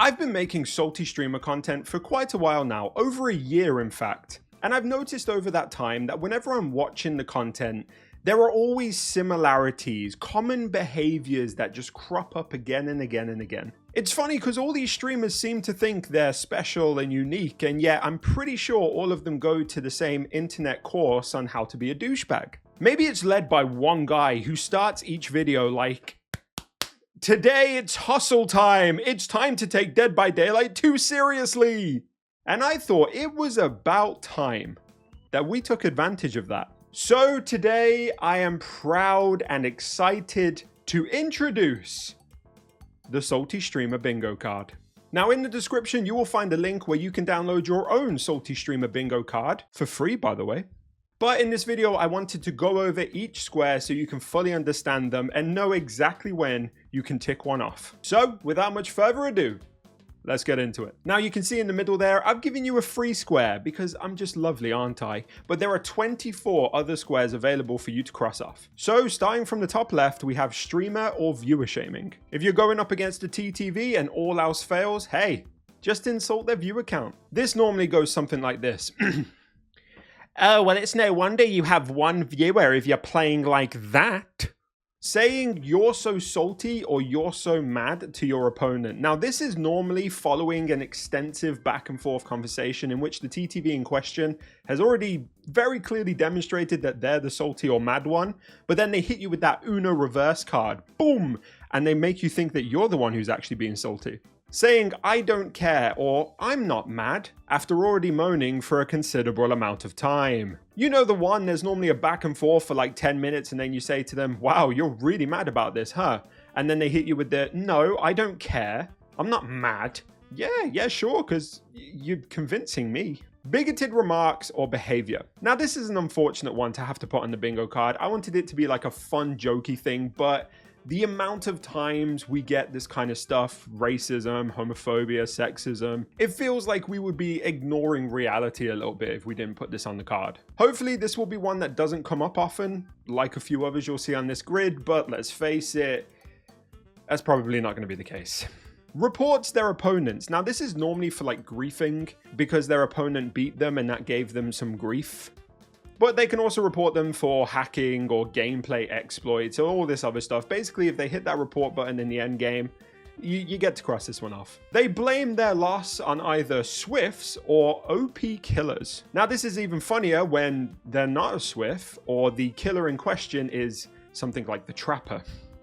I've been making salty streamer content for quite a while now, over a year in fact. And I've noticed over that time that whenever I'm watching the content, there are always similarities, common behaviors that just crop up again and again and again. It's funny because all these streamers seem to think they're special and unique, and yet I'm pretty sure all of them go to the same internet course on how to be a douchebag. Maybe it's led by one guy who starts each video like, "Today it's hustle time. It's time to take Dead by Daylight too seriously." And I thought it was about time that we took advantage of that. So today I am proud and excited to introduce the Salty Streamer Bingo card. Now in the description you will find a link where you can download your own Salty Streamer Bingo card, for free by the way. But in this video, I wanted to go over each square so you can fully understand them and know exactly when you can tick one off. So without much further ado, let's get into it. Now you can see in the middle there, I've given you a free square because I'm just lovely, aren't I? But there are 24 other squares available for you to cross off. So starting from the top left, we have streamer or viewer shaming. If you're going up against a TTV and all else fails, hey, just insult their viewer count. This normally goes something like this. "Oh, well, it's no wonder you have one viewer if you're playing like that." Saying "you're so salty" or "you're so mad" to your opponent. Now, this is normally following an extensive back and forth conversation in which the TTV in question has already very clearly demonstrated that they're the salty or mad one, but then they hit you with that Uno reverse card, boom, and they make you think that you're the one who's actually being salty. Saying "I don't care" or "I'm not mad" after already moaning for a considerable amount of time. You know the one, there's normally a back and forth for like 10 minutes and then you say to them, "Wow, you're really mad about this, huh?" And then they hit you with the "No, I don't care. I'm not mad." Yeah, sure, because you're convincing me. Bigoted remarks or behavior. Now this is an unfortunate one to have to put on the bingo card. I wanted it to be like a fun, jokey thing, but the amount of times we get this kind of stuff, racism, homophobia, sexism, it feels like we would be ignoring reality a little bit if we didn't put this on the card. Hopefully this will be one that doesn't come up often, like a few others you'll see on this grid, but let's face it, that's probably not going to be the case. Reports their opponents. Now this is normally for like griefing, because their opponent beat them and that gave them some grief. But they can also report them for hacking or gameplay exploits or all this other stuff. Basically, if they hit that report button in the end game, you get to cross this one off. They blame their loss on either Swifts or OP killers. Now, this is even funnier when they're not a Swift or the killer in question is something like the Trapper.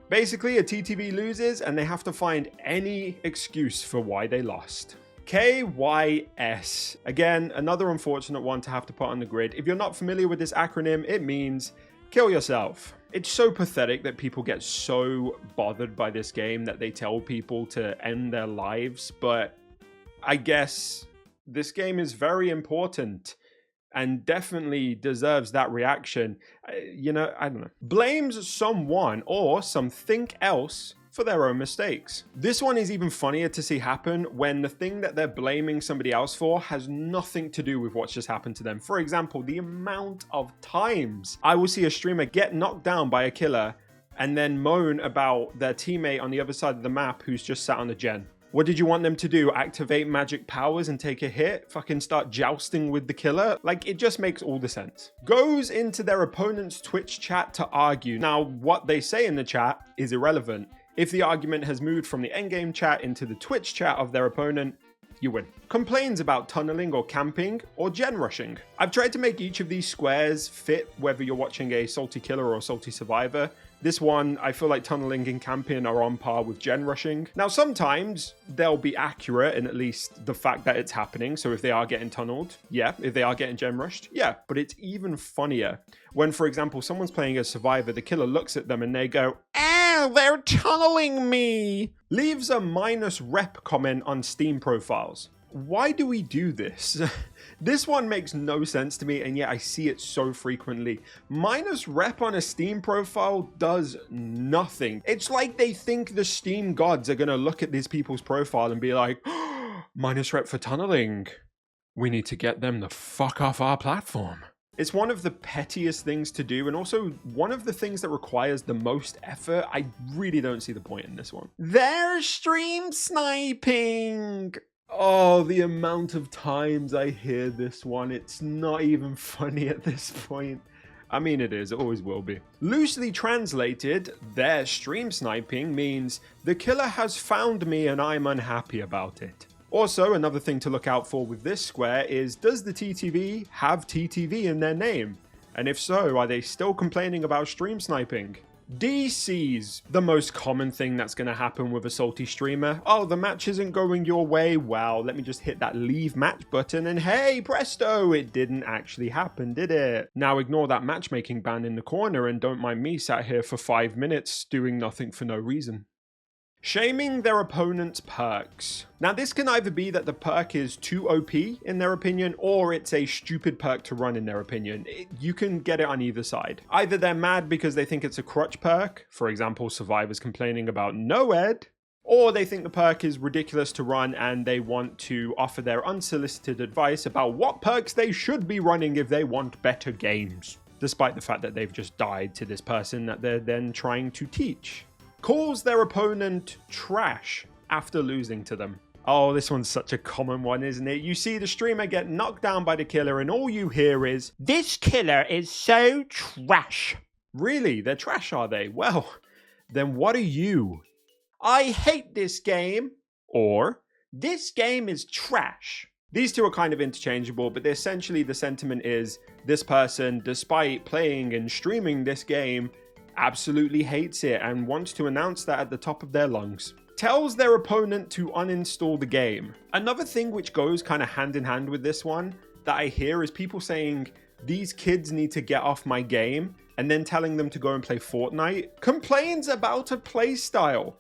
Basically, a TTV loses and they have to find any excuse for why they lost. KYS. Again, another unfortunate one to have to put on the grid. If you're not familiar with this acronym, it means kill yourself. It's so pathetic that people get so bothered by this game that they tell people to end their lives, but I guess this game is very important and definitely deserves that reaction. You know, I don't know. Blames someone or something else for their own mistakes. This one is even funnier to see happen when the thing that they're blaming somebody else for has nothing to do with what's just happened to them. For example, the amount of times I will see a streamer get knocked down by a killer and then moan about their teammate on the other side of the map who's just sat on a gen. What did you want them to do? Activate magic powers and take a hit? Fucking start jousting with the killer? Like, it just makes all the sense. Goes into their opponent's Twitch chat to argue. Now, what they say in the chat is irrelevant. If the argument has moved from the endgame chat into the Twitch chat of their opponent, you win. Complains about tunneling or camping or gen rushing. I've tried to make each of these squares fit whether you're watching a salty killer or a salty survivor. This one, I feel like tunneling and camping are on par with gen rushing. Now, sometimes they'll be accurate in at least the fact that it's happening. So if they are getting tunneled, yeah. If they are getting gen rushed, yeah. But it's even funnier when, for example, someone's playing a survivor, the killer looks at them and they go, "Ah, they're tunneling me." Leaves a -rep comment on Steam profiles. Why do we do this? This one makes no sense to me, and yet I see it so frequently. -rep on a Steam profile does nothing. It's like they think the Steam gods are gonna look at these people's profile and be like, "Oh, -rep for tunneling. We need to get them the fuck off our platform." It's one of the pettiest things to do, and also one of the things that requires the most effort. I really don't see the point in this one. They're stream sniping! Oh, the amount of times I hear this one, it's not even funny at this point. I mean, it is, it always will be. Loosely translated, their stream sniping means the killer has found me and I'm unhappy about it. Also, another thing to look out for with this square is, does the TTV have TTV in their name? And if so, are they still complaining about stream sniping? DCs, the most common thing that's going to happen with a salty streamer. Oh, the match isn't going your way. Well, let me just hit that leave match button and hey, presto, it didn't actually happen, did it? Now ignore that matchmaking ban in the corner and don't mind me sat here for 5 minutes doing nothing for no reason. Shaming their opponent's perks. Now this can either be that the perk is too OP in their opinion, or it's a stupid perk to run in their opinion. You can get it on either side. Either they're mad because they think it's a crutch perk, for example survivors complaining about no ed, or they think the perk is ridiculous to run and they want to offer their unsolicited advice about what perks they should be running if they want better games, despite the fact that they've just died to this person that they're then trying to teach. Calls their opponent trash after losing to them. Oh, this one's such a common one, isn't it? You see the streamer get knocked down by the killer and all you hear is, "This killer is so trash." Really? They're trash, are they? Well, then what are you? "I hate this game." Or, "This game is trash." These two are kind of interchangeable, but essentially the sentiment is, this person, despite playing and streaming this game, absolutely hates it and wants to announce that at the top of their lungs. Tells their opponent to uninstall the game. Another thing which goes kind of hand in hand with this one that I hear is people saying, "These kids need to get off my game," and then telling them to go and play Fortnite. Complains about a playstyle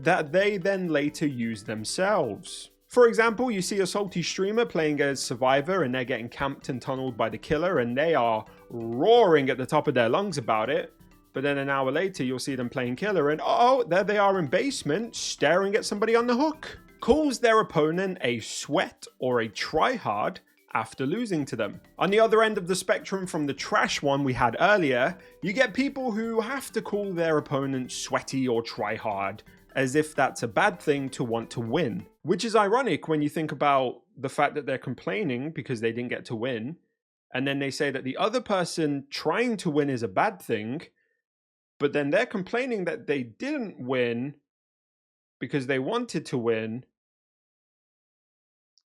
that they then later use themselves. For example, you see a salty streamer playing as Survivor and they're getting camped and tunneled by the killer and they are roaring at the top of their lungs about it. But then an hour later, you'll see them playing killer and oh, there they are in basement, staring at somebody on the hook. Calls their opponent a sweat or a tryhard after losing to them. On the other end of the spectrum from the trash one we had earlier, you get people who have to call their opponent sweaty or tryhard, as if that's a bad thing to want to win. Which is ironic when you think about the fact that they're complaining because they didn't get to win, and then they say that the other person trying to win is a bad thing, but then they're complaining that they didn't win because they wanted to win.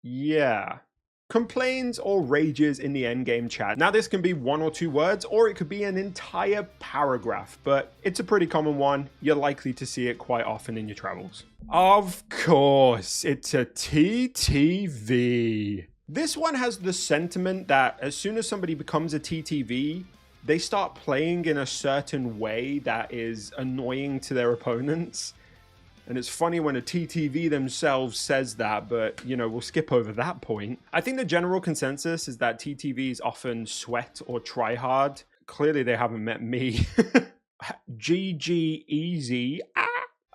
Yeah. Complains or rages in the endgame chat. Now this can be 1 or 2 words, or it could be an entire paragraph, but it's a pretty common one. You're likely to see it quite often in your travels. Of course, it's a TTV. This one has the sentiment that as soon as somebody becomes a TTV, they start playing in a certain way that is annoying to their opponents. And it's funny when a TTV themselves says that, but, you know, we'll skip over that point. I think the general consensus is that TTVs often sweat or try hard. Clearly they haven't met me. GG easy.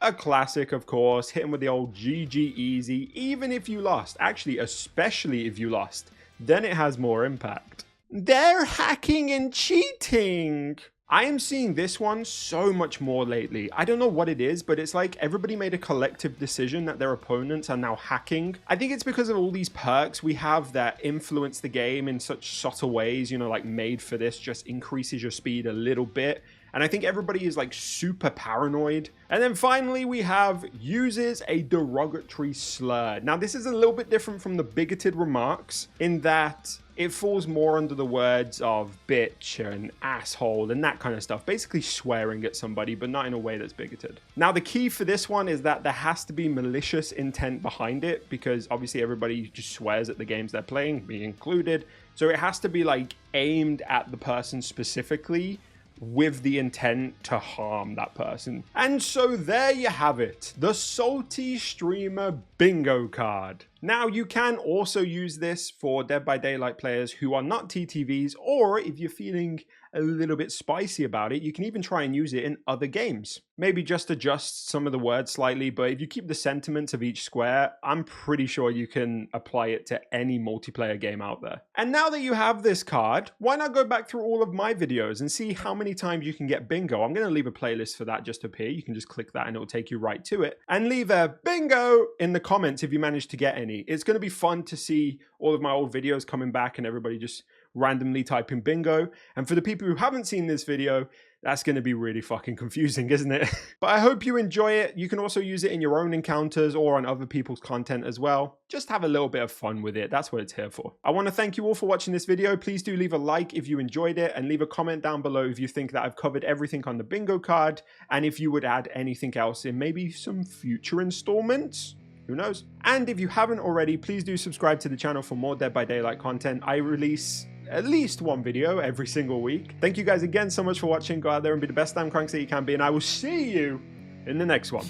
A classic, of course. Hit him with the old GG easy, even if you lost. Actually, especially if you lost. Then it has more impact. They're hacking and cheating. I am seeing this one so much more lately. I don't know what it is, but it's like everybody made a collective decision that their opponents are now hacking. I think it's because of all these perks we have that influence the game in such subtle ways, you know, like made for this, just increases your speed a little bit. And I think everybody is like super paranoid. And then finally we have uses a derogatory slur. Now this is a little bit different from the bigoted remarks in that it falls more under the words of bitch and asshole and that kind of stuff. Basically swearing at somebody, but not in a way that's bigoted. Now the key for this one is that there has to be malicious intent behind it, because obviously everybody just swears at the games they're playing, me included. So it has to be like aimed at the person specifically, with the intent to harm that person. And so there you have it, the Salty Streamer bingo card. Now you can also use this for Dead by Daylight players who are not TTVs, or if you're feeling a little bit spicy about it, you can even try and use it in other games. Maybe just adjust some of the words slightly, but if you keep the sentiments of each square, I'm pretty sure you can apply it to any multiplayer game out there. And now that you have this card, why not go back through all of my videos and see how many times you can get bingo. I'm going to leave a playlist for that just up here. You can just click that and it'll take you right to it. And leave a bingo in the comments if you manage to get any. It's going to be fun to see all of my old videos coming back and everybody just randomly typing bingo. And for the people who haven't seen this video, that's going to be really fucking confusing, isn't it? But I hope you enjoy it. You can also use it in your own encounters or on other people's content as well. Just have a little bit of fun with it. That's what it's here for. I want to thank you all for watching this video. Please do leave a like if you enjoyed it and leave a comment down below if you think that I've covered everything on the bingo card and if you would add anything else in maybe some future installments. Who knows? And if you haven't already, please do subscribe to the channel for more Dead by Daylight content. I release at least one video every single week. Thank you guys again so much for watching. Go out there and be the best damn cranks that you can be, and I will see you in the next one.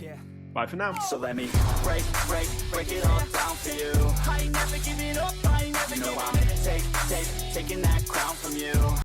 Bye for now. So let me break it all down for you. I ain't never giving up, I ain't never giving up. I'm taking that crown from you.